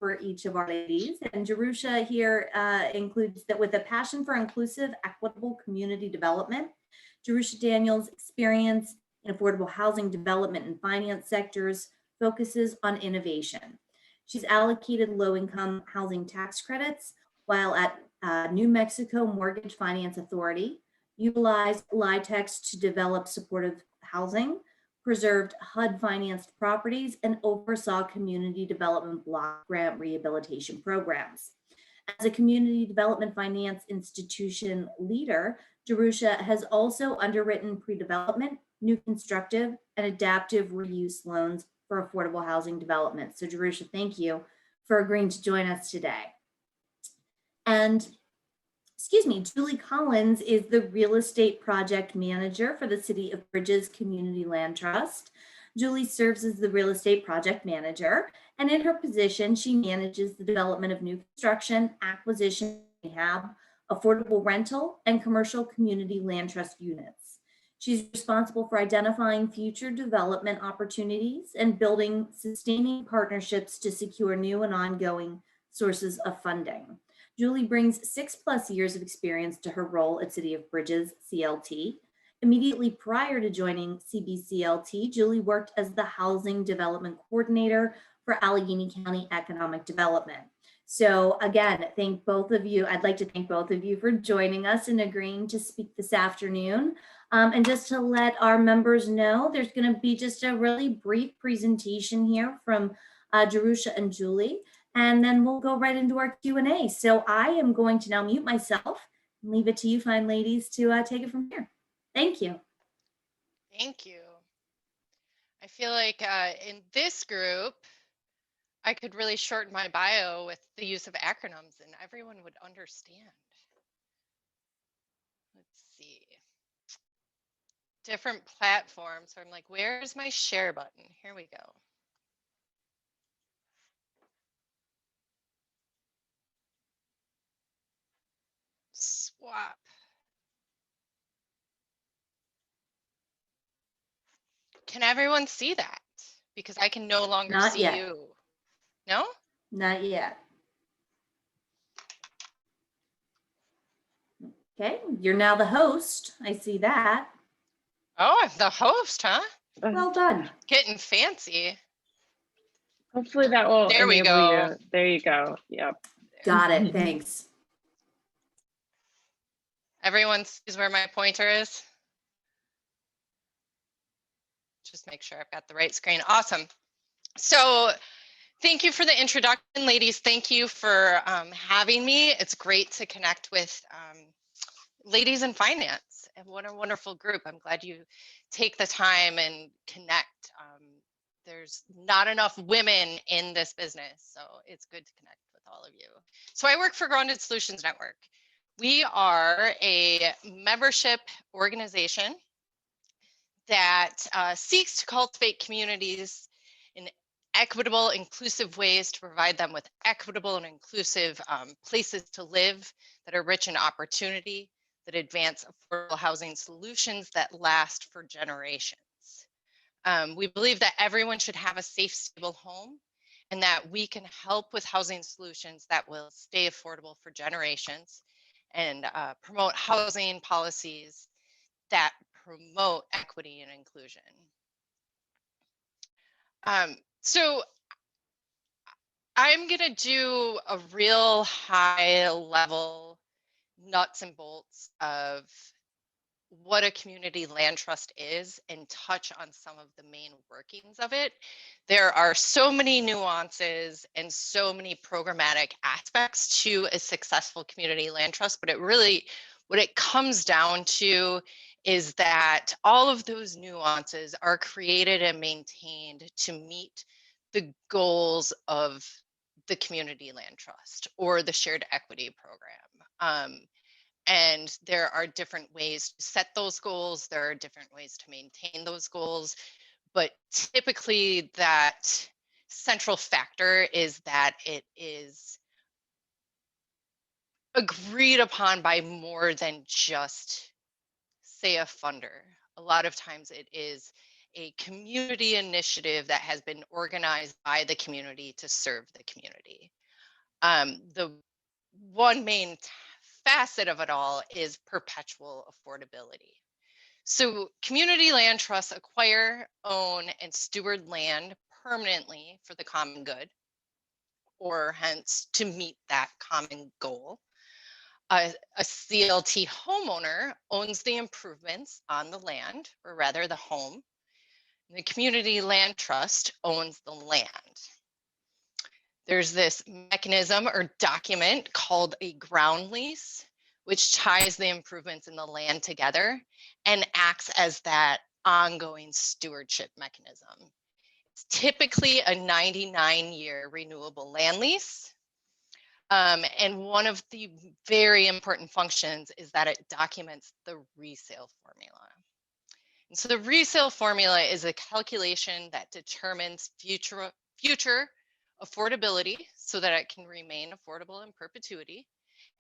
for each of our ladies. And Jerusha here includes that with a passion for inclusive, equitable community development. Jerusha Daniels' experience in affordable housing development and finance sectors focuses on innovation. She's allocated low-income housing tax credits while at New Mexico Mortgage Finance Authority, utilized LIHTC to develop supportive housing, preserved HUD-financed properties, and oversaw community development block grant rehabilitation programs. As a community development finance institution leader, Jerusha has also underwritten pre-development, new constructive, and adaptive reuse loans for affordable housing development. So Jerusha, thank you for agreeing to join us today. And Julie Collins is the real estate project manager for the City of Bridges Community Land Trust. Julie serves as the real estate project manager, and in her position, she manages the development of new construction, acquisition, rehab, affordable rental, and commercial community land trust units. She's responsible for identifying future development opportunities and building sustaining partnerships to secure new and ongoing sources of funding. Julie brings 6+ years of experience to her role at City of Bridges CLT. Immediately prior to joining CBCLT, Julie worked as the Housing Development Coordinator for Allegheny County Economic Development. So again, thank both of you. I'd like to thank both of you for joining us and agreeing to speak this afternoon. And just to let our members know, there's going to be just a really brief presentation here from Jerusha and Julie, and then we'll go right into our Q&A. So I am going to now mute myself and leave it to you fine ladies to take it from here. Thank you. Thank you. I feel like in this group, I could really shorten my bio with the use of acronyms and everyone would understand. Let's see. Different platforms. So I'm like, where's my share button? Here we go. Swap. Can everyone see that? Because I can no longer Not see yet. you. No? Not yet. Okay, you're now the host. I see that. Oh, I'm the host, huh? Well done. Getting fancy. Hopefully that will There we enable go. you. There you go. Yep. Got it. Thanks. Everyone sees where my pointer is? Just make sure I've got the right screen. Awesome. So thank you for the introduction, ladies. Thank you for having me. It's great to connect with ladies in finance. And what a wonderful group. I'm glad you take the time and connect. There's not enough women in this business, so it's good to connect with all of you. So I work for Grounded Solutions Network. We are a membership organization that seeks to cultivate communities in equitable, inclusive ways to provide them with equitable and inclusive places to live that are rich in opportunity, that advance affordable housing solutions that last for generations. We believe that everyone should have a safe, stable home, and that we can help with housing solutions that will stay affordable for generations and promote housing policies that promote equity and inclusion. So I'm gonna do a real high level nuts and bolts of what a community land trust is and touch on some of the main workings of it. There are so many nuances and so many programmatic aspects to a successful community land trust, but it really, what it comes down to is that all of those nuances are created and maintained to meet the goals of the community land trust or the shared equity program. And there are different ways to set those goals. There are different ways to maintain those goals. But typically that central factor is that it is agreed upon by more than just, say, a funder. A lot of times it is a community initiative that has been organized by the community to serve the community. The one main facet of it all is perpetual affordability. So community land trusts acquire, own, and steward land permanently for the common good, or hence to meet that common goal. A CLT homeowner owns the improvements on the land, or rather the home. The community land trust owns the land. There's this mechanism or document called a ground lease, which ties the improvements in the land together and acts as that ongoing stewardship mechanism. It's typically a 99-year renewable land lease. And one of the very important functions is that it documents the resale formula. And so the resale formula is a calculation that determines future affordability so that it can remain affordable in perpetuity.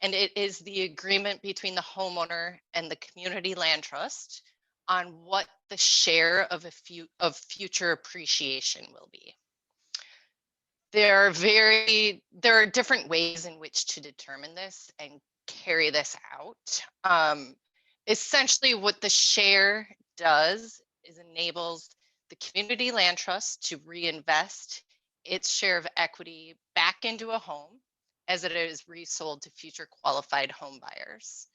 And it is the agreement between the homeowner and the community land trust on what the share of future appreciation will be. There are different ways in which to determine this and carry this out. Essentially, what the share does is enables the community land trust to reinvest its share of equity back into a home as it is resold to future qualified home buyers.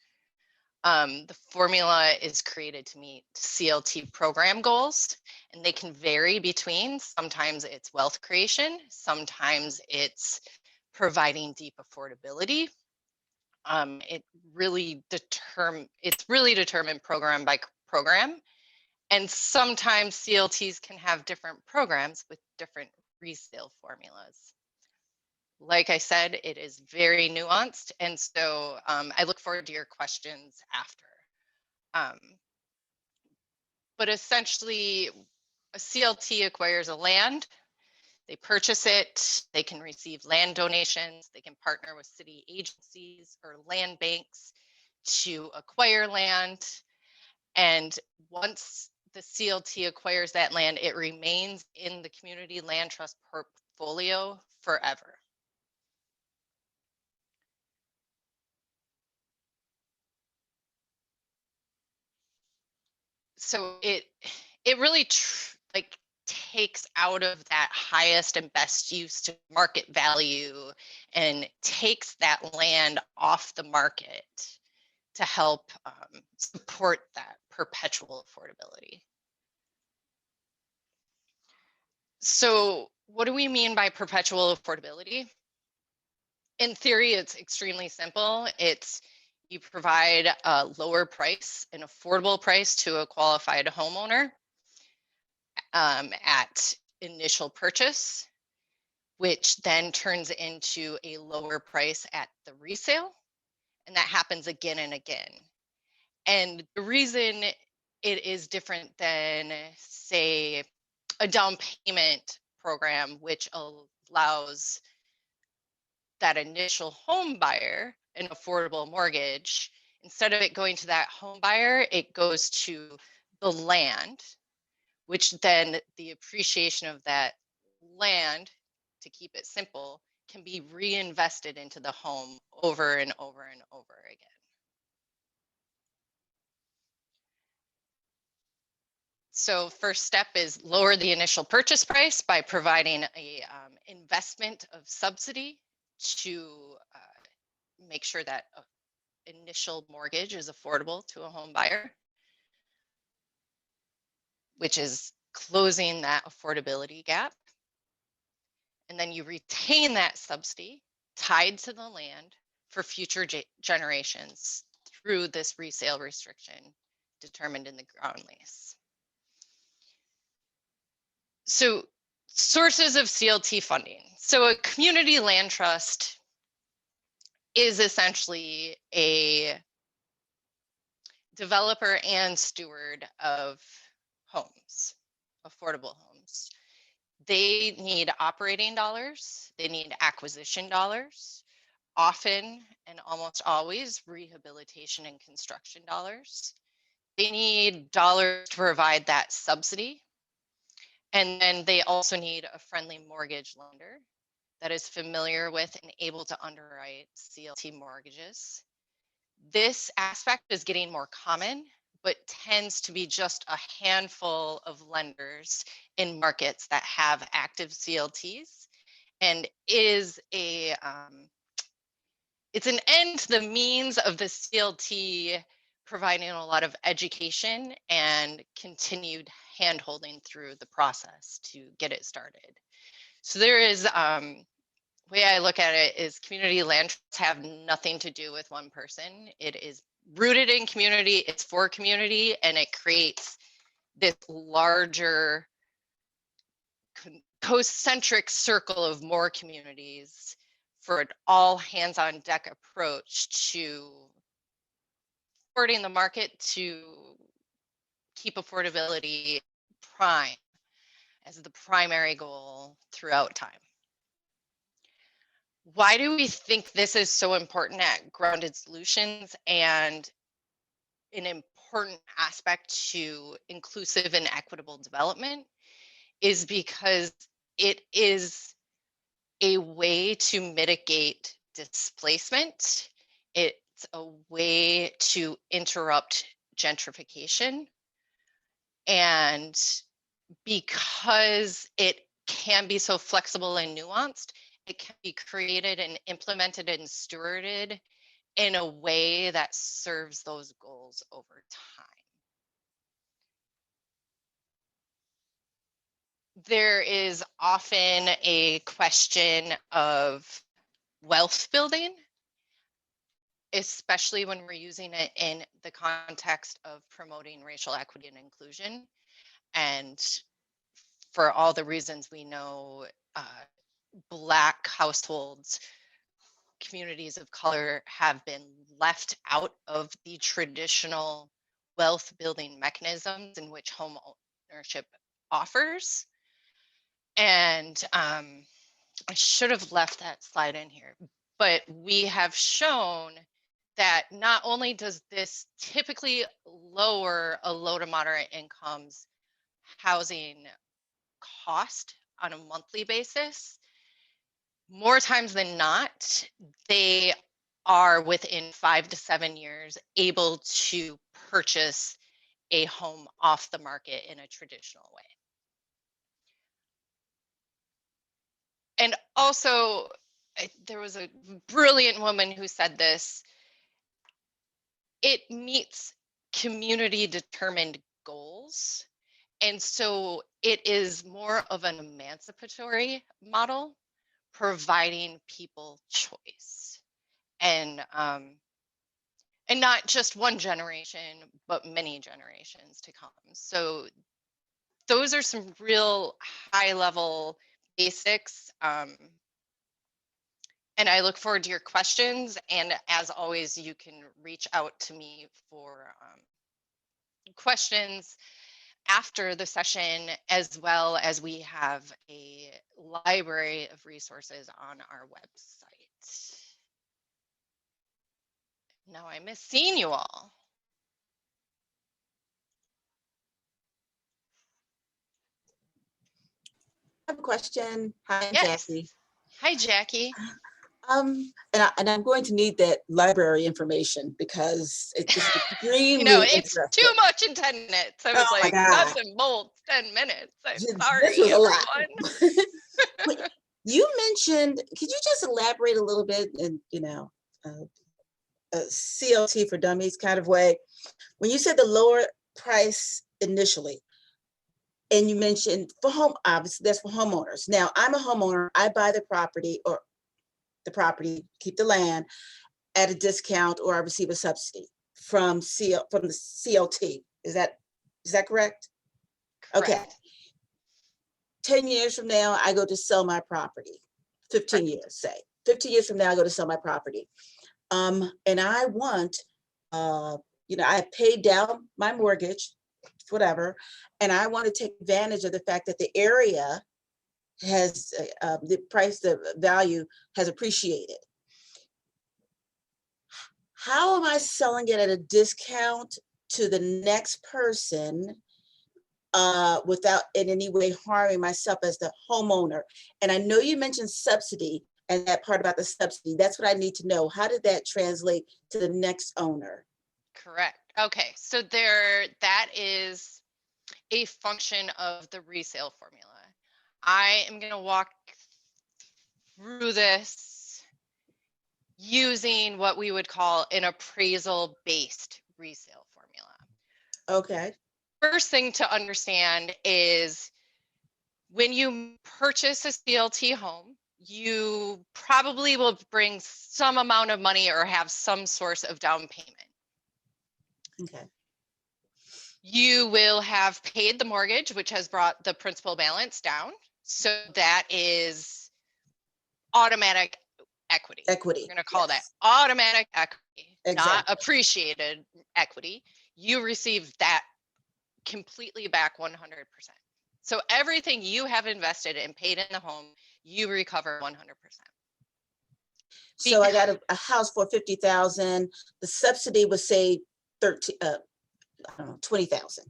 The formula is created to meet CLT program goals, and they can vary between, sometimes it's wealth creation, sometimes it's providing deep affordability. It's really determined program by program, and sometimes CLTs can have different programs with different resale formulas. Like I said, it is very nuanced, and so I look forward to your questions after. But essentially, a CLT acquires a land, they purchase it, they can receive land donations, they can partner with city agencies or land banks to acquire land. And once the CLT acquires that land, it remains in the community land trust portfolio forever. So it really takes out of that highest and best use to market value and takes that land off the market to help support that perpetual affordability. So what do we mean by perpetual affordability? In theory, it's extremely simple. You provide a lower price, an affordable price to a qualified homeowner at initial purchase, which then turns into a lower price at the resale. And that happens again and again. And the reason it is different than, say, a down payment program, which allows that initial home buyer an affordable mortgage, instead of it going to that home buyer, it goes to the land, which then the appreciation of that land, to keep it simple, can be reinvested into the home over and over and over again. So first step is lower the initial purchase price by providing a investment of subsidy to make sure that initial mortgage is affordable to a home buyer, which is closing that affordability gap. And then you retain that subsidy tied to the land for future generations through this resale restriction determined in the ground lease. So sources of CLT funding. So a community land trust is essentially a developer and steward of homes, affordable homes. They need operating dollars, they need acquisition dollars, often and almost always rehabilitation and construction dollars. They need dollars to provide that subsidy And then they also need a friendly mortgage lender that is familiar with and able to underwrite CLT mortgages. This aspect is getting more common, but tends to be just a handful of lenders in markets that have active CLTs, and is it's an end to the means of the CLT providing a lot of education and continued handholding through the process to get it started. So there is, way I look at it is community land trusts have nothing to do with one person. It is rooted in community, it's for community, and it creates this larger co-centric circle of more communities for an all hands on deck approach to supporting the market to keep affordability prime as the primary goal throughout time. Why do we think this is so important at Grounded Solutions and an important aspect to inclusive and equitable development is because it is a way to mitigate displacement. It's a way to interrupt gentrification. And because it can be so flexible and nuanced, it can be created and implemented and stewarded in a way that serves those goals over time. There is often a question of wealth building, especially when we're using it in the context of promoting racial equity and inclusion. And for all the reasons we know, Black households, communities of color have been left out of the traditional wealth building mechanisms in which home ownership offers. And I should have left that slide in here, but we have shown that not only does this typically lower a low to moderate incomes housing cost on a monthly basis, more times than not, they are within 5 to 7 years able to purchase a home off the market in a traditional way. And also, there was a brilliant woman who said this, it meets community determined goals. And so it is more of an emancipatory model, providing people choice. And not just one generation, but many generations to come. So those are some real high level basics. And I look forward to your questions. And as always, you can reach out to me for questions after the session, as well as we have a library of resources on our website. Now I miss seeing you all. I have a question. Hi, I'm Yes. Jackie. Hi, Jackie. And I'm going to need that library information because it's just extremely You know, it's interesting. too much in 10 minutes. I was Oh my like, God. nuts and bolts, 10 minutes. I'm sorry, This was a lot. everyone. But you mentioned, could you just elaborate a little bit in, a CLT for dummies kind of way? When you said the lower price initially, and you mentioned for home, obviously that's for homeowners. Now I'm a homeowner, I buy the property or the property, keep the land at a discount, or I receive a subsidy from the CLT. Is that correct? Okay. Correct. 10 years from now, I go to sell my property. 15 Correct. years, say. 15 years from now, I go to sell my property. And I want, I paid down my mortgage, whatever, and I want to take advantage of the fact that the area has the value has appreciated. How am I selling it at a discount to the next person without in any way harming myself as the homeowner. And I know you mentioned subsidy and that part about the subsidy. That's what I need to know. How did that translate to the next owner? Correct. Okay, so that is a function of the resale formula. I am going to walk through this using what we would call an appraisal-based resale formula. Okay. First thing to understand is when you purchase a CLT home, you probably will bring some amount of money or have some source of down payment. Okay. You will have paid the mortgage, which has brought the principal balance down. So that is automatic equity. Equity. We're going to call yes. that automatic equity, not Exactly. appreciated equity. You receive that completely back 100%. So everything you have invested and paid in the home, you recover 100%. So I got a house for 50,000. The subsidy was say 13, I don't know, 20,000.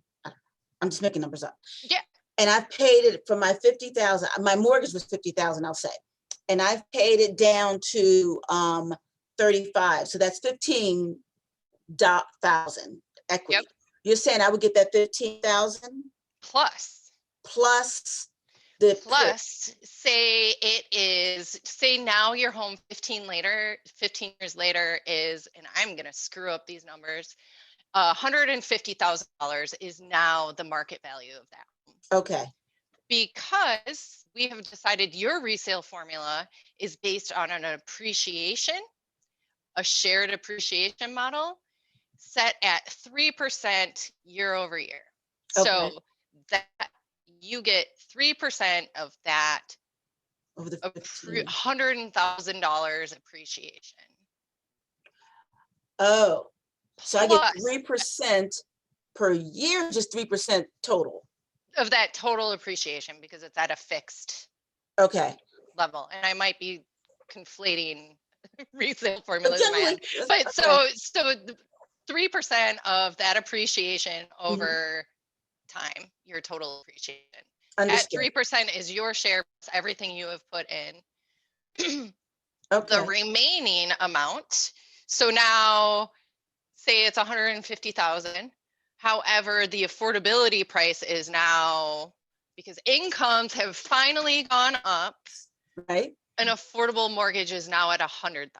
I'm just making numbers up. Yeah. And I've paid it for my 50,000. My mortgage was 50,000, I'll say. And I've paid it down to 35. So that's 15,000 equity. Yep. You're saying I would get that 15,000 Plus the say now your home 15 years later is, and I'm going to screw up these numbers, $150,000 is now the market value of that home. Okay. Because we have decided your resale formula is based on an appreciation, a shared appreciation model set at 3% year over year. Okay. So that you get 3% of that Over the 15. $100,000 appreciation. Oh, so I get Plus 3% per year, just 3% total. of that total appreciation because it's at a fixed Okay. level. And I might be conflating resale formulas in my Generally, head. But okay. so 3% of that appreciation over time, your total appreciation. Understood. At 3% is your share plus everything you have put in. Okay. The remaining amount. So now say it's 150,000. However, the affordability price is now, because incomes have finally gone up, Right. an affordable mortgage is now at 100,000.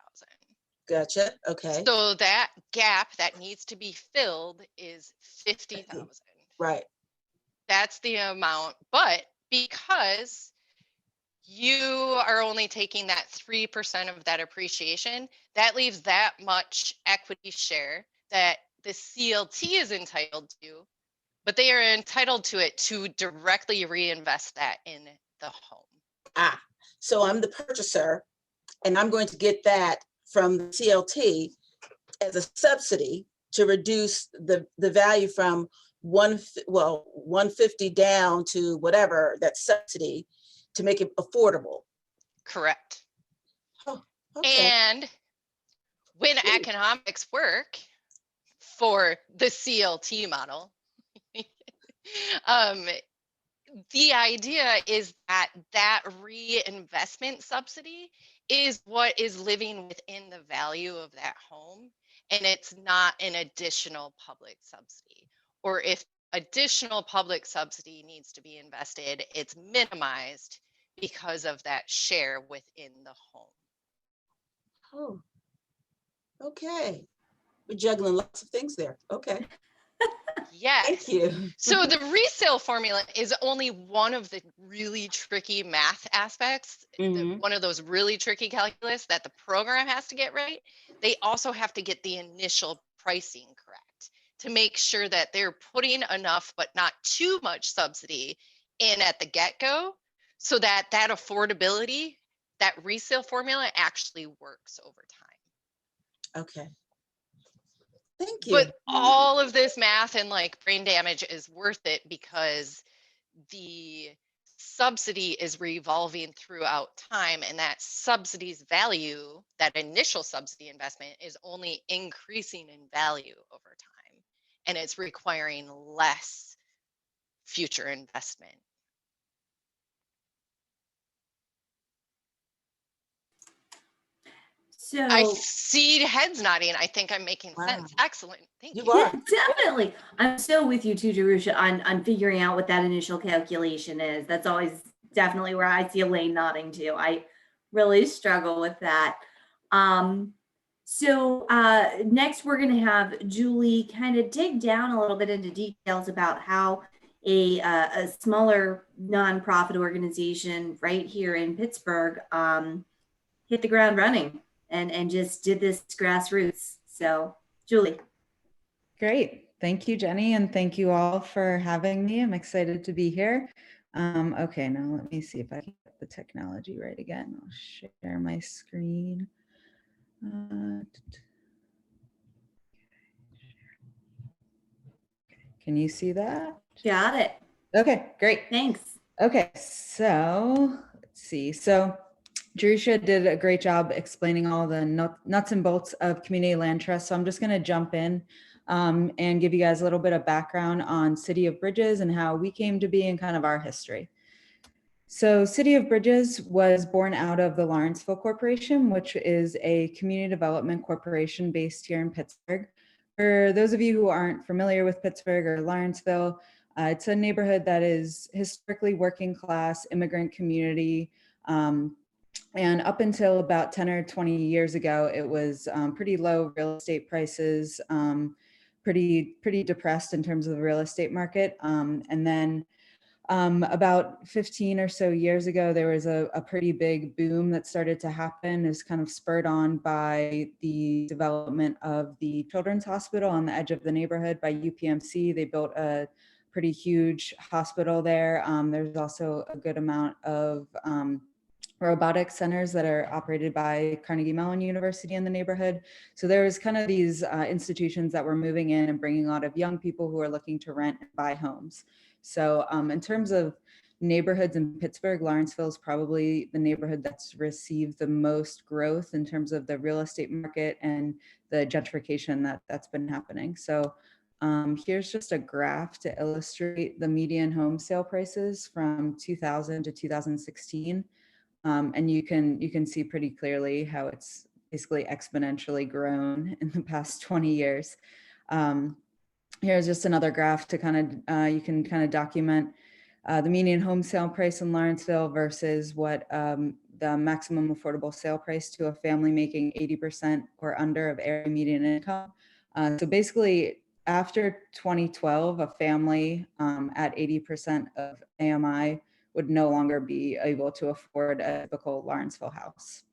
Gotcha. Okay. So that gap that needs to be filled is 50,000. Right. That's the amount. But because you are only taking that 3% of that appreciation, that leaves that much equity share that the CLT is entitled to, but they are entitled to it to directly reinvest that in the home. So I'm the purchaser and I'm going to get that from the CLT as a subsidy to reduce the value from 150 down to whatever that subsidy to make it affordable. Correct. Oh, okay. And when economics work for the CLT model, the idea is that that reinvestment subsidy is what is living within the value of that home, and it's not an additional public subsidy. Or if additional public subsidy needs to be invested, it's minimized because of that share within the home. Oh, okay. We're juggling lots of things there. Okay. Yes. Thank you. So the resale formula is only one of the really tricky math aspects, one of those really tricky calculus that the program has to get right. They also have to get the initial pricing correct to make sure that they're putting enough but not too much subsidy in at the get-go so that that affordability, that resale formula actually works over time. Okay. Thank you. But all of this math and like brain damage is worth it because the subsidy is revolving throughout time, and that subsidy's value, that initial subsidy investment, is only increasing in value over time, and it's requiring less future investment. I So see heads nodding. I think I'm making sense. Wow. Excellent. Thank You you. are. definitely, I'm so with you too, Jerusha, on figuring out what that initial calculation is. That's always definitely where I see Elaine nodding too. I really struggle with that. Next we're going to have Julie kind of dig down a little bit into details about how a smaller nonprofit organization right here in Pittsburgh hit the ground running and just did this grassroots. So, Julie. Great. Thank you, Jenny, and thank you all for having me. I'm excited to be here. Okay, now let me see if I can get the technology right again. I'll share my screen. Can you see that? Got it. Okay, great. Thanks. Okay, so let's see. So Jerusha did a great job explaining all the nuts and bolts of community land trust. So I'm just going to jump in and give you guys a little bit of background on City of Bridges and how we came to be and kind of our history. So City of Bridges was born out of the Lawrenceville Corporation, which is a community development corporation based here in Pittsburgh. For those of you who aren't familiar with Pittsburgh or Lawrenceville, it's a neighborhood that is historically working class, immigrant community. And up until about 10 or 20 years ago, it was pretty low real estate prices, pretty depressed in terms of the real estate market. And then about 15 or so years ago, there was a pretty big boom that started to happen. It was kind of spurred on by the development of the Children's Hospital on the edge of the neighborhood by UPMC. They built a pretty huge hospital there. There's also a good amount of robotic centers that are operated by Carnegie Mellon University in the neighborhood. So there was kind of these institutions that were moving in and bringing a lot of young people who are looking to rent and buy homes. So in terms of neighborhoods in Pittsburgh, Lawrenceville is probably the neighborhood that's received the most growth in terms of the real estate market and the gentrification that's been happening. So here's just a graph to illustrate the median home sale prices from 2000 to 2016. And you can see pretty clearly how it's basically exponentially grown in the past 20 years. Here's just another graph to kind of, you can kind of document the median home sale price in Lawrenceville versus what the maximum affordable sale price to a family making 80% or under of area median income. So basically, after 2012, a family at 80% of AMI would no longer be able to afford a typical Lawrenceville house.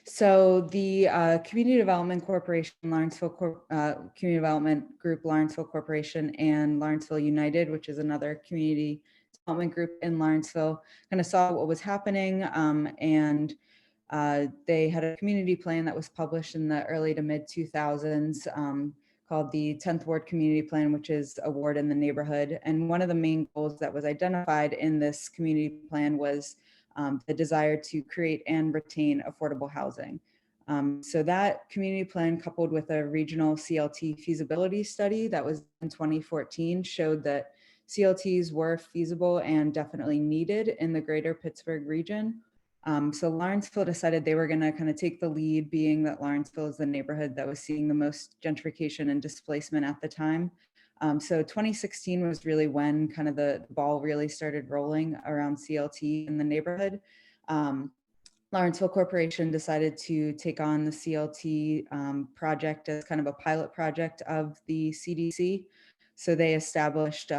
So the Community Development Corporation, Lawrenceville Community Development Group, Lawrenceville Corporation, and Lawrenceville United, which is another community development group in Lawrenceville, kind of saw what was happening, and they had a community plan that was published in the early to mid 2000s called the 10th Ward Community Plan, which is a ward in the neighborhood. And one of the main goals that was identified in this community plan was the desire to create and retain affordable housing. So that community plan, coupled with a regional CLT feasibility study that was in 2014, showed that CLTs were feasible and definitely needed in the greater Pittsburgh region. So Lawrenceville decided they were going to kind of take the lead, being that Lawrenceville is the neighborhood that was seeing the most gentrification and displacement at the time. So 2016 was really when kind of the ball really started rolling around CLT in the neighborhood. Lawrenceville Corporation decided to take on the CLT project as kind of a pilot project of the CDC. So they established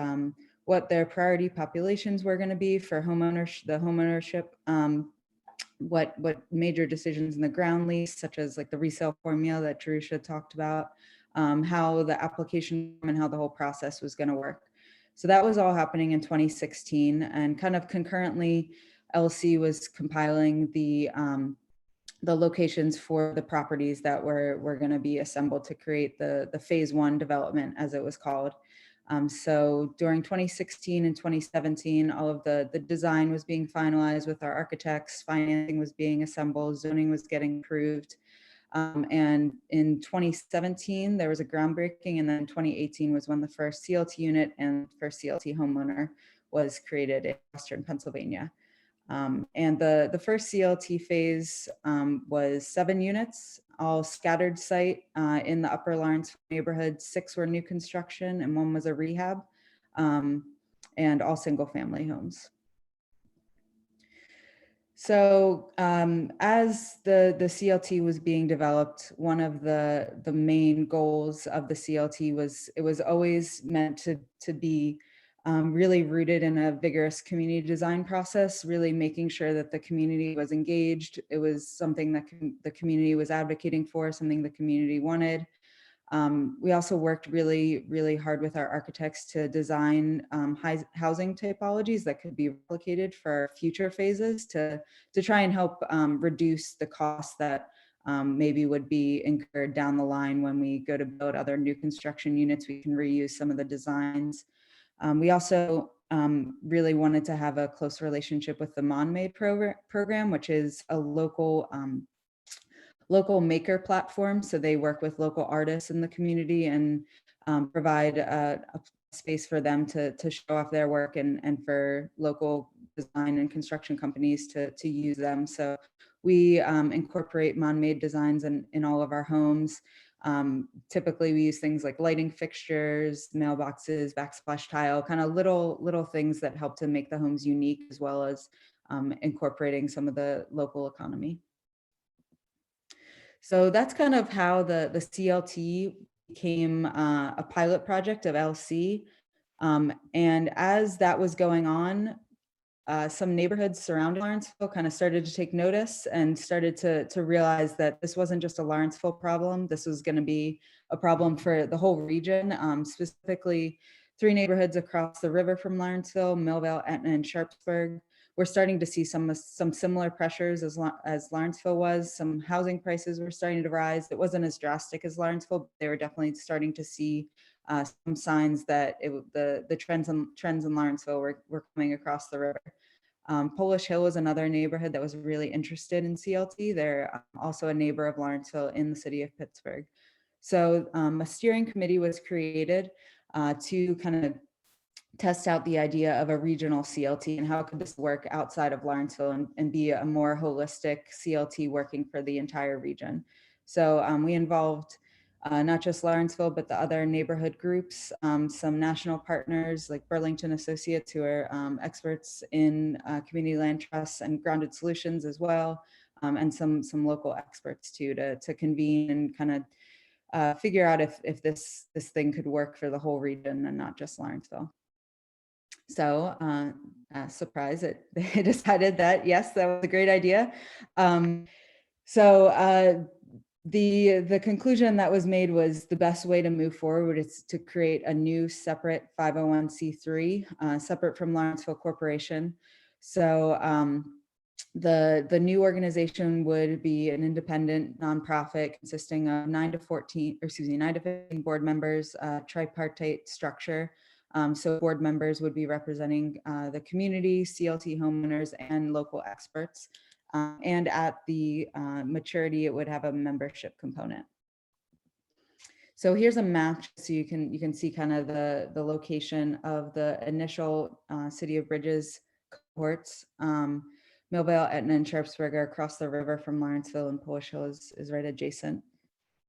what their priority populations were going to be for homeownership, what major decisions in the ground lease, such as like the resale formula that Jerusha talked about, how the application and how the whole process was going to work. So that was all happening in 2016, and kind of concurrently, LC was compiling the locations for the properties that were going to be assembled to create the phase one development, as it was called. So during 2016 and 2017, all of the design was being finalized with our architects, financing was being assembled, zoning was getting approved. And in 2017, there was a groundbreaking, and then 2018 was when the first CLT unit and first CLT homeowner was created in Western Pennsylvania. And the first CLT phase was 7 units, all scattered site in the Upper Lawrence neighborhood. 6 were new construction and 1 was a rehab, and all single family homes. So as the CLT was being developed, one of the main goals of the CLT was, it was always meant to be really rooted in a vigorous community design process, really making sure that the community was engaged. It was something that the community was advocating for, something the community wanted. We also worked really, really hard with our architects to design housing typologies that could be replicated for future phases to try and help reduce the costs that maybe would be incurred down the line when we go to build other new construction units. We can reuse some of the designs. We also really wanted to have a close relationship with the MonMade program, which is a local maker platform. So they work with local artists in the community and provide a space for them to show off their work and for local design and construction companies to use them. So we incorporate MonMade designs in all of our homes. Typically we use things like lighting fixtures, mailboxes, backsplash tile, kind of little things that help to make the homes unique, as well as incorporating some of the local economy. So that's kind of how the CLT became a pilot project of LC. And as that was going on, some neighborhoods surrounding Lawrenceville kind of started to take notice and started to realize that this wasn't just a Lawrenceville problem. This was going to be a problem for the whole region, specifically 3 neighborhoods across the river from Lawrenceville, Millvale, Etna, and Sharpsburg. We're starting to see some similar pressures as Lawrenceville was. Some housing prices were starting to rise. It wasn't as drastic as Lawrenceville, but they were definitely starting to see some signs that the trends in Lawrenceville were coming across the river. Polish Hill was another neighborhood that was really interested in CLT. They're also a neighbor of Lawrenceville in the city of Pittsburgh. So a steering committee was created to kind of test out the idea of a regional CLT and how could this work outside of Lawrenceville and be a more holistic CLT working for the entire region. So we involved not just Lawrenceville, but the other neighborhood groups, some national partners like Burlington Associates, who are experts in community land trusts and grounded solutions as well, and some local experts too, to convene and kind of figure out if this thing could work for the whole region and not just Lawrenceville. So surprise, they decided that, yes, that was a great idea. The conclusion that was made was the best way to move forward is to create a new separate 501c3, separate from Lawrenceville Corporation. So the new organization would be an independent nonprofit consisting of 9 to 15 board members, tripartite structure. So board members would be representing the community, CLT homeowners, and local experts. And at the maturity, it would have a membership component. So here's a map so you can see kind of the location of the initial City of Bridges cohorts. Millvale, Etna, and Sharpsburg are across the river from Lawrenceville, and Polish Hill is right adjacent.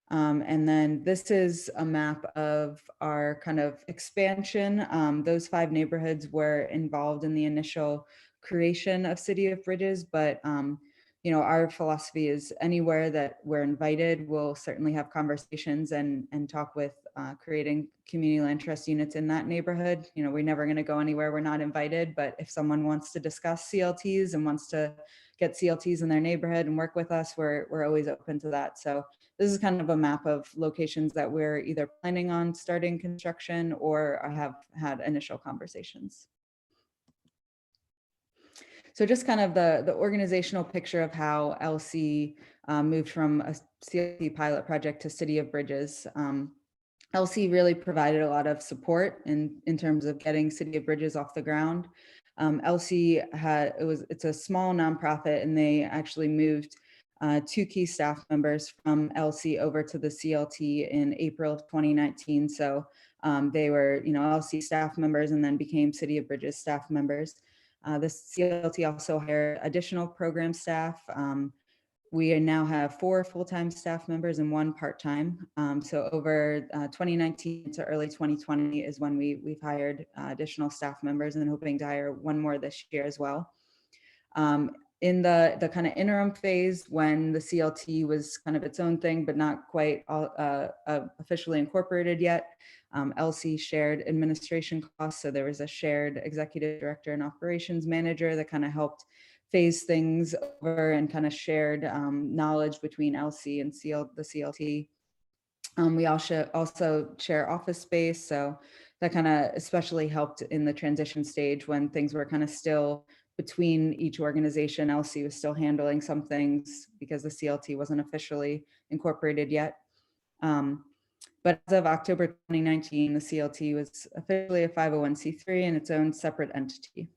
And then this is a map of our kind of expansion. Those 5 neighborhoods were involved in the initial creation of City of Bridges, but you know, our philosophy is anywhere that we're invited, we'll certainly have conversations and talk with creating community land trust units in that neighborhood. You know, we're never going to go anywhere we're not invited, but if someone wants to discuss CLTs and wants to get CLTs in their neighborhood and work with us, we're always open to that. So this is kind of a map of locations that we're either planning on starting construction or have had initial conversations. So just kind of the organizational picture of how LC moved from a CLT pilot project to City of Bridges. LC really provided a lot of support in terms of getting City of Bridges off the ground. LC it's a small nonprofit, and they actually moved two key staff members from LC over to the CLT in April of 2019. So they were, LC staff members and then became City of Bridges staff members. The CLT also hired additional program staff. We now have 4 full-time staff members and 1 part-time. So over 2019 to early 2020 is when we've hired additional staff members and hoping to hire 1 more this year as well. In the kind of interim phase when the CLT was kind of its own thing, but not quite officially incorporated yet, LC shared administration costs. So there was a shared executive director and operations manager that kind of helped phase things over and kind of shared knowledge between LC and the CLT. We also share office space. So that kind of especially helped in the transition stage when things were kind of still between each organization. LC was still handling some things because the CLT wasn't officially incorporated yet. But as of October 2019, the CLT was officially a 501c3 and its own separate entity.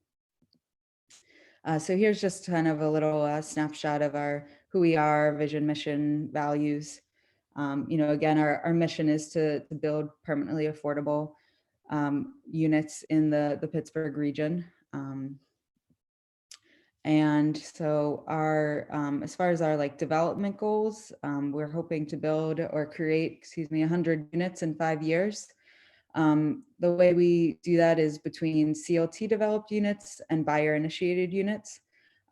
So here's just kind of a little snapshot of who we are, vision, mission, values. Again, our mission is to build permanently affordable units in the Pittsburgh region. And so as far as our development goals, we're hoping to build or create, 100 units in 5 years. The way we do that is between CLT developed units and buyer initiated units.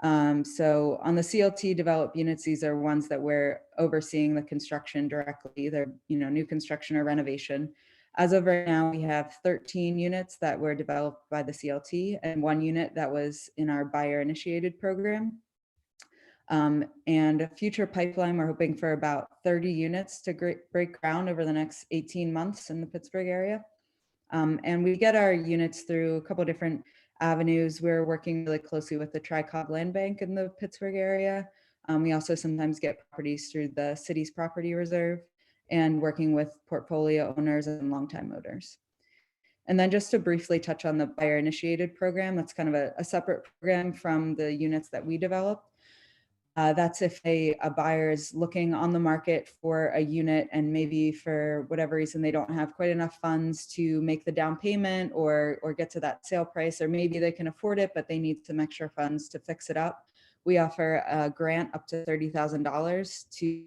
So on the CLT developed units, these are ones that we're overseeing the construction directly. They're, new construction or renovation. As of right now, we have 13 units that were developed by the CLT and 1 unit that was in our buyer initiated program. And a future pipeline, we're hoping for about 30 units to break ground over the next 18 months in the Pittsburgh area. And we get our units through a couple different avenues. We're working really closely with the Tri-Cog Land Bank in the Pittsburgh area. We also sometimes get properties through the city's property reserve and working with portfolio owners and longtime owners. And then just to briefly touch on the buyer initiated program, that's kind of a separate program from the units that we develop. That's if a buyer is looking on the market for a unit and maybe for whatever reason they don't have quite enough funds to make the down payment or get to that sale price, or maybe they can afford it, but they need some extra funds to fix it up. We offer a grant up to $30,000 to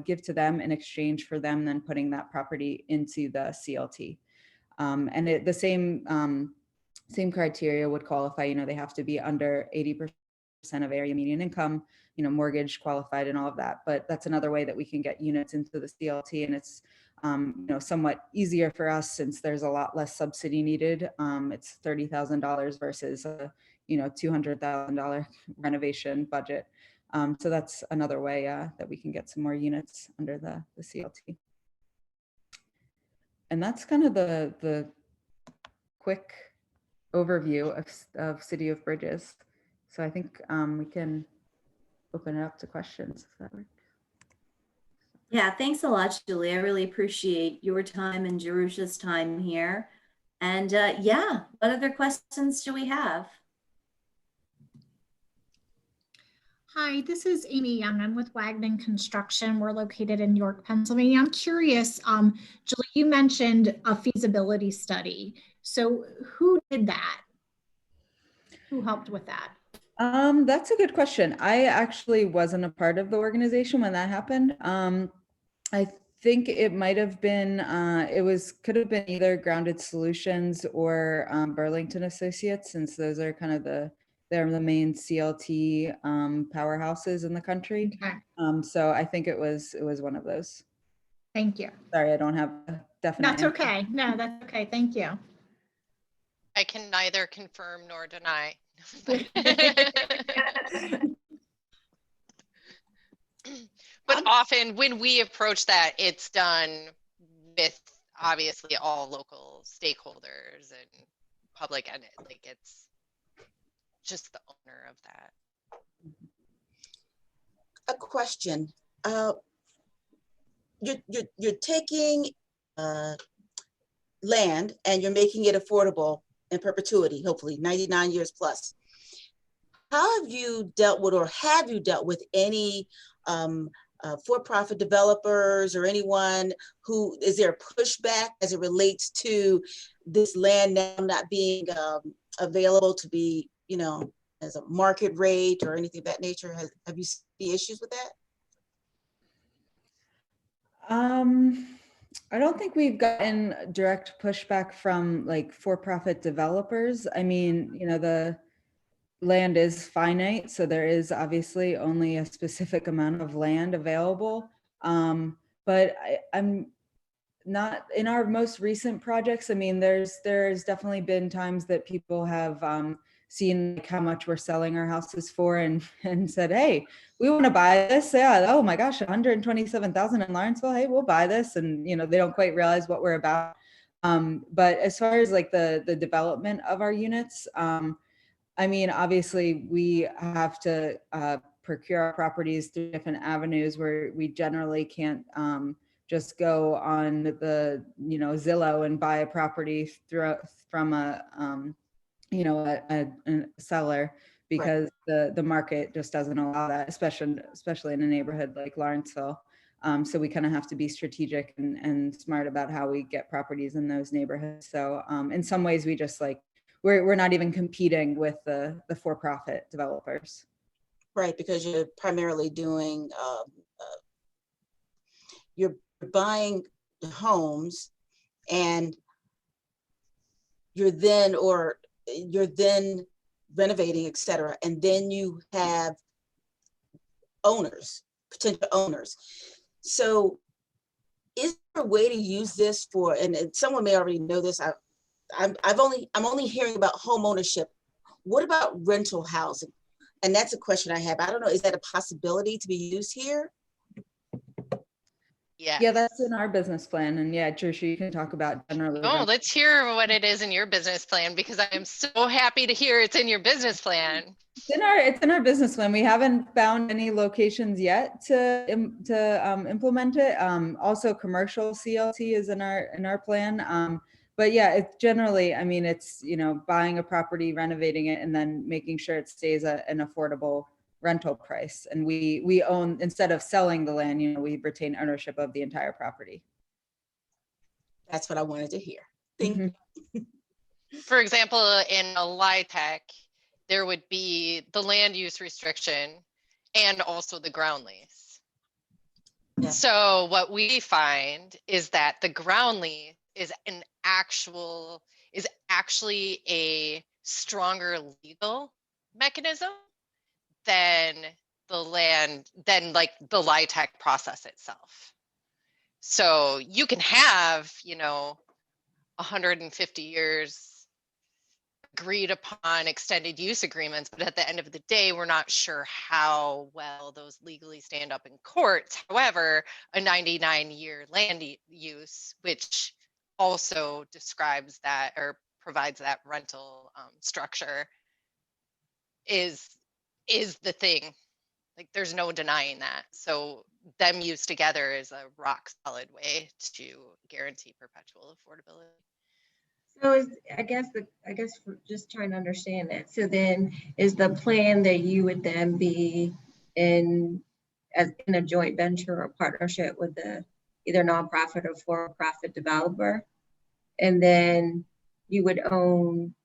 give to them in exchange for them then putting that property into the CLT. And the same criteria would qualify. They have to be under 80% of area median income, mortgage qualified and all of that. But that's another way that we can get units into the CLT, and it's somewhat easier for us since there's a lot less subsidy needed. It's $30,000 versus a $200,000 renovation budget. So that's another way that we can get some more units under the CLT. And that's kind of the quick overview of City of Bridges. So I think we can open it up to questions if that works. Yeah, thanks a lot, Julie. I really appreciate your time and Jerusha's time here. And yeah, what other questions do we have? Hi, this is Amy Young. I'm with Wagner Construction. We're located in York, Pennsylvania. I'm curious, Julie, you mentioned a feasibility study. So who did that? Who helped with that? That's a good question. I actually wasn't a part of the organization when that happened. I think it might have been, could have been either Grounded Solutions or Burlington Associates, since those are kind of they're the main CLT powerhouses in the country. Okay. So I think it was one of those. Thank you. Sorry, I don't have a definite That's answer. okay. No, that's okay. Thank you. I can neither confirm nor deny. But often when we approach that, it's done with obviously all local stakeholders and public, and it's just the owner of that. A question. You're taking land and you're making it affordable in perpetuity, hopefully 99 years plus. how have you dealt with, or have you dealt with any for-profit developers or anyone who, is there a pushback as it relates to this land now not being available to be, you know, as a market rate or anything of that nature? Have you seen issues with that? I don't think we've gotten direct pushback from like for-profit developers. I mean, you know, the land is finite, so there is obviously only a specific amount of land available. But I'm not in our most recent projects. I mean, there's definitely been times that people have seen like how much we're selling our houses for and said, hey, we want to buy this. Yeah, oh my gosh, 127,000 in Lawrenceville. Hey, we'll buy this. And you know, they don't quite realize what we're about. But as far as like the development of our units, I mean, obviously we have to procure our properties through different avenues where we generally can't just go on the, you know, Zillow and buy a property from a, you know, a seller, because the market just doesn't allow that, especially in a neighborhood like Lawrenceville. So we kind of have to be strategic and smart about how we get properties in those neighborhoods. So in some ways we just like, we're not even competing with the for-profit developers. Right, because you're primarily doing, you're buying the homes and you're then renovating, et cetera. And then you have owners, potential owners. So is there a way to use this for, and someone may already know this, I'm only hearing about home ownership. What about rental housing? And that's a question I have. I don't know, is that a possibility to be used here? Yeah, that's in our business plan. And yeah, Trisha, you can talk about generally. Oh, let's hear what it is in your business plan, because I am so happy to hear it's in your business plan. It's in our business plan. We haven't found any locations yet to implement it. Also, commercial CLT is in our plan. But yeah, it's generally, I mean, it's, you know, buying a property, renovating it, and then making sure it stays at an affordable rental price. And we own, instead of selling the land, you know, we retain ownership of the entire property. That's what I wanted to hear. Thank you. For example, in a LIHTC, there would be the land use restriction and also the ground lease. Yeah. So what we find is that the ground lease is actually a stronger legal mechanism than like the LIHTC process itself. So you can have, you know, 150 years agreed upon extended use agreements, but at the end of the day, we're not sure how well those legally stand up in courts. However, a 99-year land use, which also describes that or provides that rental structure, is the thing. Like, there's no denying that. So them used together is a rock solid way to guarantee perpetual affordability. So I guess we're just trying to understand that. So then is the plan that you would then be in a joint venture or partnership with the either nonprofit or for-profit developer, and then you would own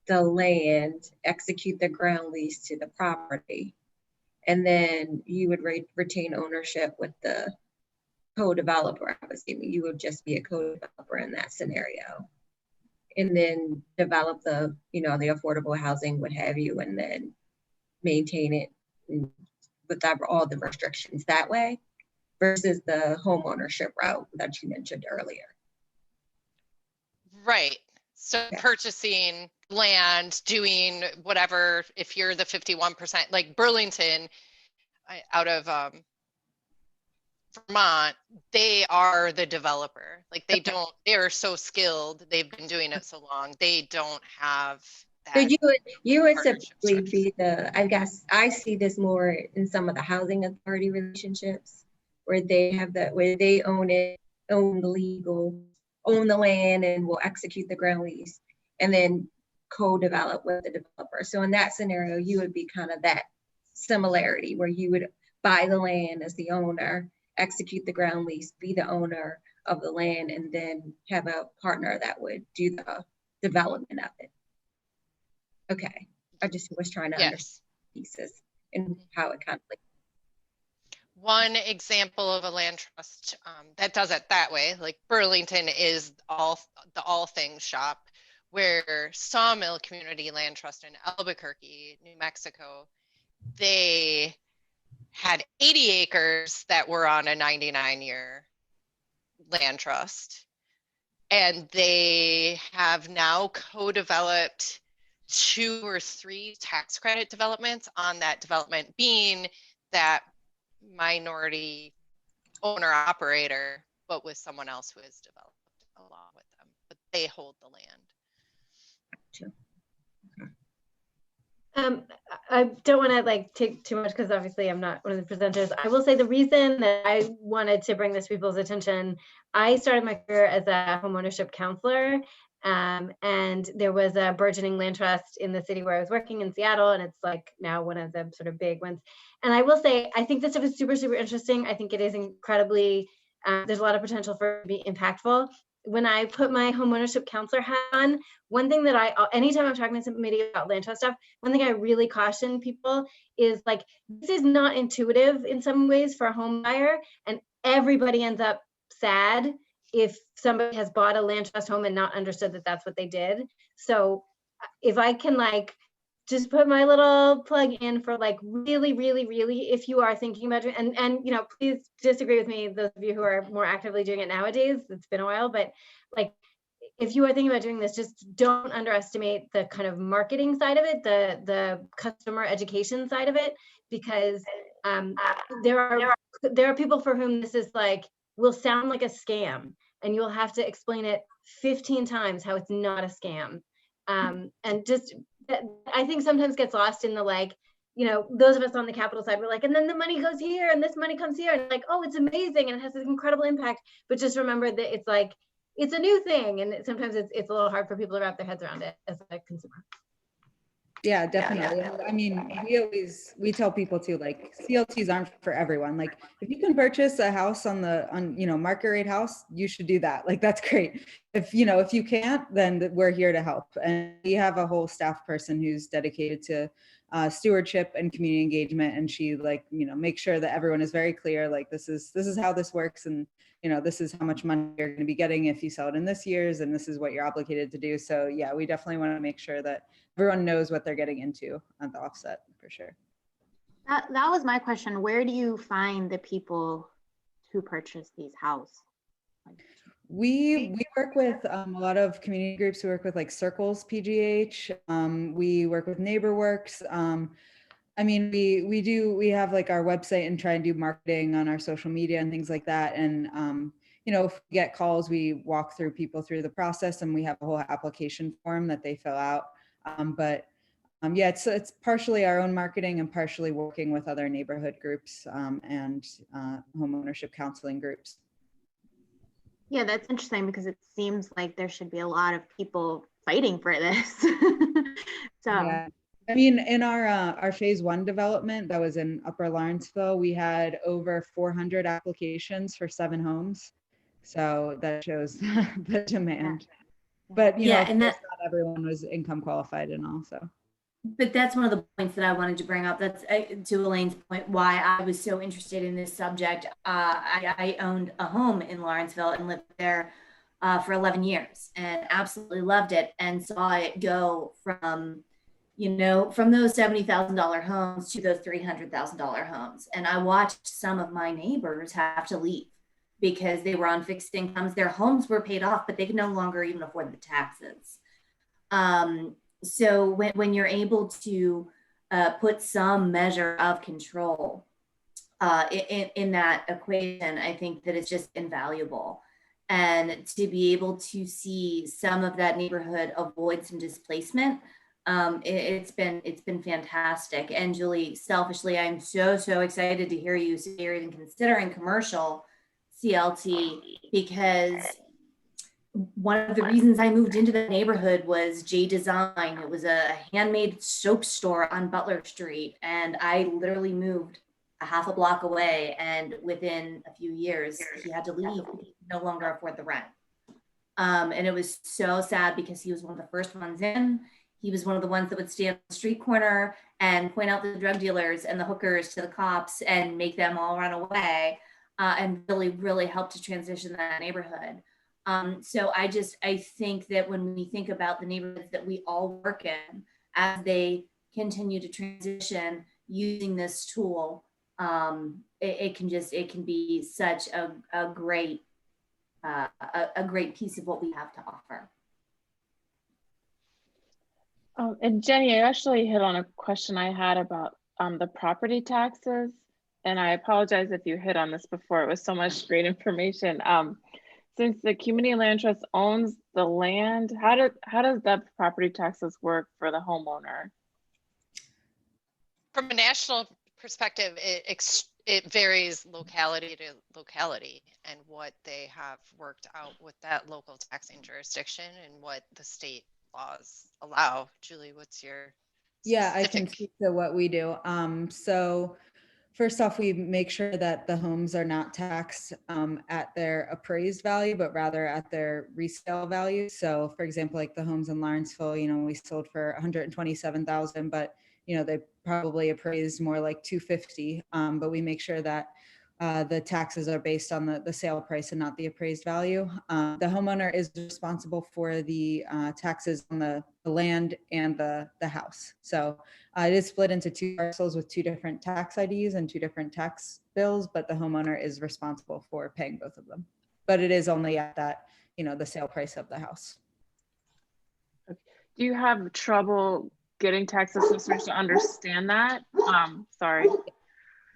the land, execute the ground lease to the property, and then you would retain ownership with the co-developer. I'm assuming you would just be a co-developer in that scenario, and then develop the, you know, the affordable housing, what have you, and then maintain it with all the restrictions that way, versus the home ownership route that you mentioned earlier. Right. So Okay. Purchasing land, doing whatever, if you're the 51%, like Burlington out of Vermont, they are the developer. Like they are so skilled. They've been doing it so long. They don't have that. So you would partnership typically structure. be I guess I see this more in some of the housing authority relationships where they own it, own the land, and will execute the ground lease, and then co-develop with the developer. So in that scenario, you would be kind of that similarity where you would buy the land as the owner, execute the ground lease, be the owner of the land, and then have a partner that would do the development of it. Okay, I just was trying to understand Yes. pieces and how it kind of like. One example of a land trust that does it that way, like Burlington is the all things shop, where Sawmill Community Land Trust in Albuquerque, New Mexico, they had 80 acres that were on a 99-year land trust. And they have now co-developed 2 or 3 tax credit developments on that development, being that minority owner operator, but with someone else who has developed along with them, but they hold the land. I don't want to like take too much because obviously I'm not one of the presenters. I will say the reason that I wanted to bring this to people's attention, I started my career as a homeownership counselor, and there was a burgeoning land trust in the city where I was working in Seattle, and it's like now one of the sort of big ones. And I will say, I think this stuff is super, super interesting. I think it is incredibly, there's a lot of potential for it to be impactful. When I put my homeownership counselor hat on, one thing that anytime I'm talking to somebody about land trust stuff, one thing I really caution people is like, this is not intuitive in some ways for a home buyer, and everybody ends up sad if somebody has bought a land trust home and not understood that that's what they did. So if I can like just put my little plug in for like really, really, really, if you are thinking about it, and you know, please disagree with me, those of you who are more actively doing it nowadays, it's been a while, but like, if you are thinking about doing this, just don't underestimate the kind of marketing side of it, the customer education side of it, because there are people for whom this is like, will sound like a scam, and you'll have to explain it 15 times how it's not a scam. And just, I think sometimes gets lost in the like, you know, those of us on the capital side, we're like, and then the money goes here and this money comes here, and like, oh, it's amazing and it has this incredible impact. But just remember that it's like, it's a new thing, and sometimes it's a little hard for people to wrap their heads around it as a consumer. Yeah, definitely. I mean, we tell people too, like CLTs aren't for everyone. Like if you can purchase a house on market rate house, you should do that. Like that's great. If you can't, then we're here to help. And we have a whole staff person who's dedicated to stewardship and community engagement. And she makes sure that everyone is very clear, like this is how this works. And this is how much money you're going to be getting if you sell it in this year's, and this is what you're obligated to do. So yeah, we definitely want to make sure that everyone knows what they're getting into at the offset, for sure. That was my question. Where do you find the people to purchase these houses? We work with a lot of community groups who work with like Circles PGH. We work with NeighborWorks. I mean, we have like our website and try and do marketing on our social media and things like that. And, if we get calls, we walk people through the process, and we have a whole application form that they fill out. Yeah, it's partially our own marketing and partially working with other neighborhood groups and home ownership counseling groups. Yeah, that's interesting because it seems like there should be a lot of people fighting for this. So. Yeah. I mean, in our phase 1 development that was in Upper Lawrenceville, we had over 400 applications for 7 homes. So that shows the demand. But and not everyone was income qualified and all. So. But that's one of the points that I wanted to bring up. That's to Elaine's point, why I was so interested in this subject. I owned a home in Lawrenceville and lived there for 11 years and absolutely loved it, and saw it go from those $70,000 homes to those $300,000 homes. And I watched some of my neighbors have to leave because they were on fixed incomes. Their homes were paid off, but they could no longer even afford the taxes. So when you're able to put some measure of control in that equation, I think that it's just invaluable. And to be able to see some of that neighborhood avoid some displacement, it's been fantastic. And Julie, selfishly, I'm so excited to hear you say you're even considering commercial CLT, because one of the reasons I moved into the neighborhood was J Design. It was a handmade soap store on Butler Street. And I literally moved a half a block away. And within a few years, he had to leave because he could no longer afford the rent. And it was so sad because he was one of the first ones in. He was one of the ones that would stand on the street corner and point out the drug dealers and the hookers to the cops and make them all run away, and really, really help to transition that neighborhood. So I think that when we think about the neighborhoods that we all work in, as they continue to transition using this tool, it can be such a great piece of what we have to offer. And Jenny, I actually hit on a question I had about the property taxes. And I apologize if you hit on this before. It was so much great information. Since the community land trust owns the land, how does that property taxes work for the homeowner? From a national perspective, it varies locality to locality and what they have worked out with that local taxing jurisdiction and what the state laws allow. Julie, what's your Yeah, I can specific? speak to what we do. So first off, we make sure that the homes are not taxed at their appraised value, but rather at their resale value. So for example, like the homes in Lawrenceville, we sold for 127,000, but they probably appraised more like 250. But we make sure that the taxes are based on the sale price and not the appraised value. The homeowner is responsible for the taxes on the land and the house. So it is split into two parcels with two different tax IDs and two different tax bills, but the homeowner is responsible for paying both of them. But it is only at that, the sale price of the house. Do you have trouble getting tax assessors to understand that? Sorry.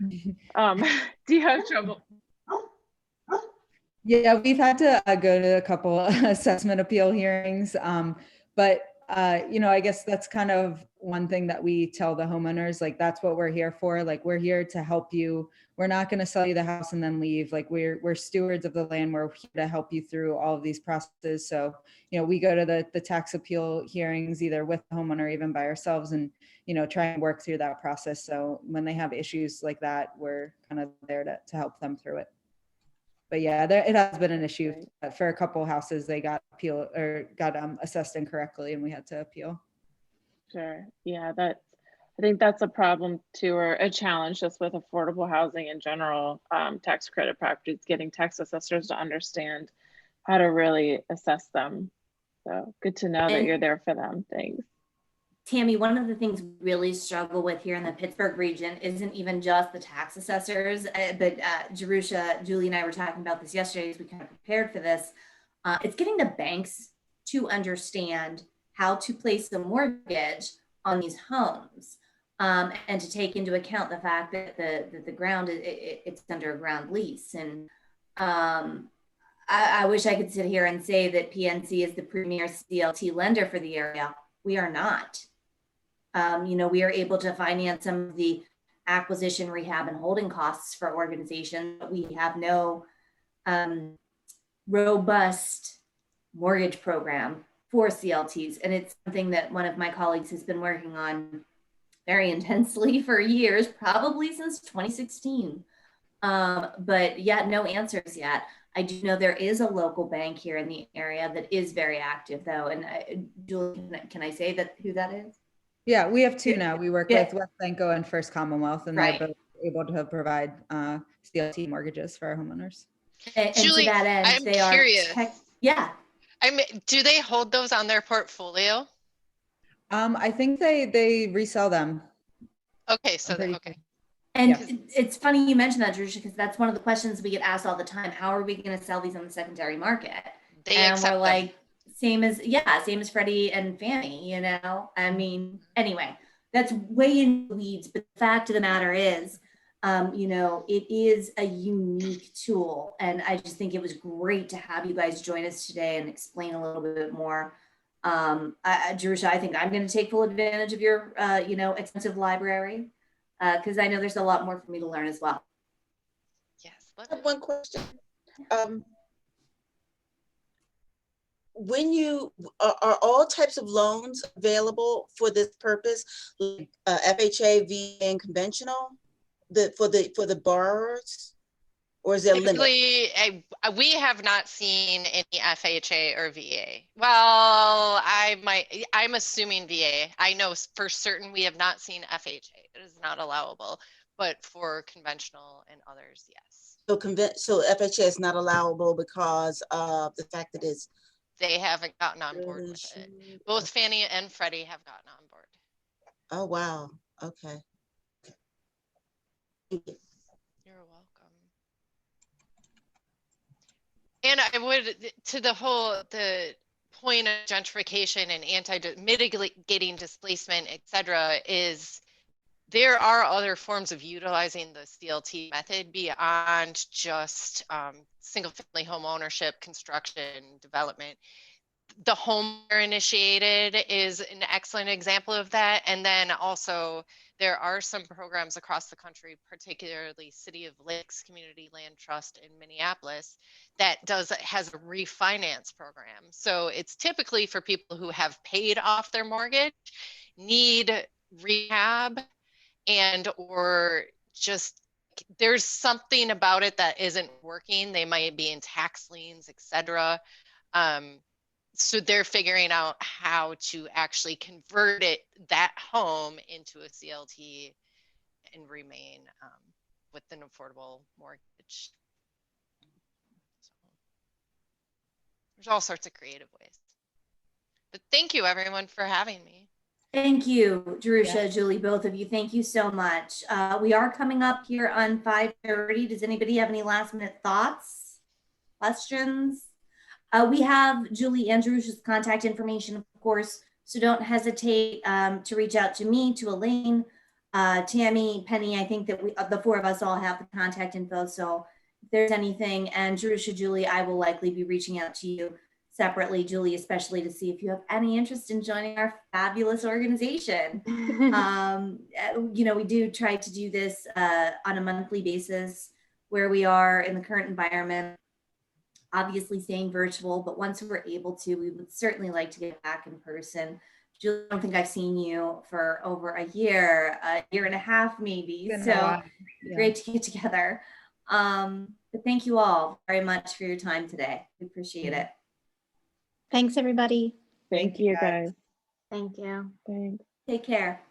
Do you have trouble? Yeah, we've had to go to a couple assessment appeal hearings, but I guess that's kind of one thing that we tell the homeowners, like that's what we're here for. Like we're here to help you. We're not going to sell you the house and then leave. Like we're stewards of the land. We're here to help you through all of these processes. So we go to the tax appeal hearings either with the homeowner or even by ourselves, and try and work through that process. So when they have issues like that, we're kind of there to help them through it. But yeah, it has been an issue for a couple houses. They got assessed incorrectly, and we had to appeal. Sure. Yeah, I think that's a problem too, or a challenge just with affordable housing in general, tax credit properties, getting tax assessors to understand how to really assess them. So good to know that you're there for them. Thanks. Tammy, one of the things we really struggle with here in the Pittsburgh region isn't even just the tax assessors, but Jerusha, Julie and I were talking about this yesterday as we kind of prepared for this. It's getting the banks to understand how to place the mortgage on these homes, and to take into account the fact that the ground, it's under a ground lease. And I wish I could sit here and say that PNC is the premier CLT lender for the area. We are not. We are able to finance some of the acquisition, rehab, and holding costs for organizations, but we have no robust mortgage program for CLTs. And it's something that one of my colleagues has been working on very intensely for years, probably since 2016. But yeah, no answers yet. I do know there is a local bank here in the area that is very active though. And Julie, can I say who that is? Yeah, we have two now. We work with West Banco and First Commonwealth, and they're both able to provide CLT mortgages for our homeowners. And Julie, to that end, I'm they curious. Do they hold those on their portfolio? I think they resell them. Okay, so okay. And it's funny you mentioned that, Jerusha, because that's one of the questions we get asked all the time. How are we going to sell these on the secondary market? And we're like, same as Freddie and Fannie, I mean, anyway, that's way in the weeds, but the fact of the matter is, it is a unique tool. And I just think it was great to have you guys join us today and explain a little bit more. Jerusha, I think I'm going to take full advantage of your, extensive library, because I know there's a lot more for me to learn as well. Yes. I have one question. when you, are all types of loans available for this purpose, like FHA, VA, and conventional, for the borrowers? Or is there a limit? Typically, we have not seen any FHA or VA. Well, I'm assuming VA. I know for certain we have not seen FHA. It is not allowable, but for conventional and others, yes. So FHA is not allowable because of the fact that it's. They haven't gotten on board with it. Both Fannie and Freddie have gotten on board. Oh, wow. Okay. You're welcome. And I would, to the point of gentrification and mitigating displacement, et cetera, is there are other forms of utilizing the CLT method beyond just single family home ownership, construction, development. The homeowner initiated is an excellent example of that. And then also there are some programs across the country, particularly City of Lakes Community Land Trust in Minneapolis, that has a refinance program. So it's typically for people who have paid off their mortgage, need rehab, and or just there's something about it that isn't working. They might be in tax liens, etc. So they're figuring out how to actually convert that home into a CLT and remain with an affordable mortgage. So there's all sorts of creative ways. But thank you everyone for having me. Thank you, Jerusha, Julie, both of you. Thank you so much. We are coming up here on 5:30. Does anybody have any last minute thoughts, questions? We have Julie and Jerusha's contact information, of course, so don't hesitate to reach out to me, to Elaine, Tammy, Penny. I think that the four of us all have the contact info. So if there's anything, and Jerusha, Julie, I will likely be reaching out to you separately, Julie, especially to see if you have any interest in joining our fabulous organization. You know, we do try to do this on a monthly basis where we are in the current environment, obviously staying virtual, but once we're able to, we would certainly like to get back in person. Julie, I don't think I've seen you for over a year and a half maybe. So yeah. Great to get together. But thank you all very much for your time today. We appreciate it. Thanks, everybody. Thank you, guys. Thank you. Thanks. Take care.